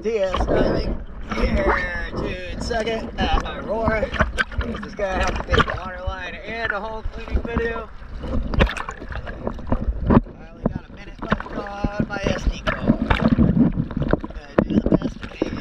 DS diving here, June 2nd at Aurora. Just gonna have to take a water line and a whole cleaning video. I only got a minute left on my SD card. Gonna do the best I can.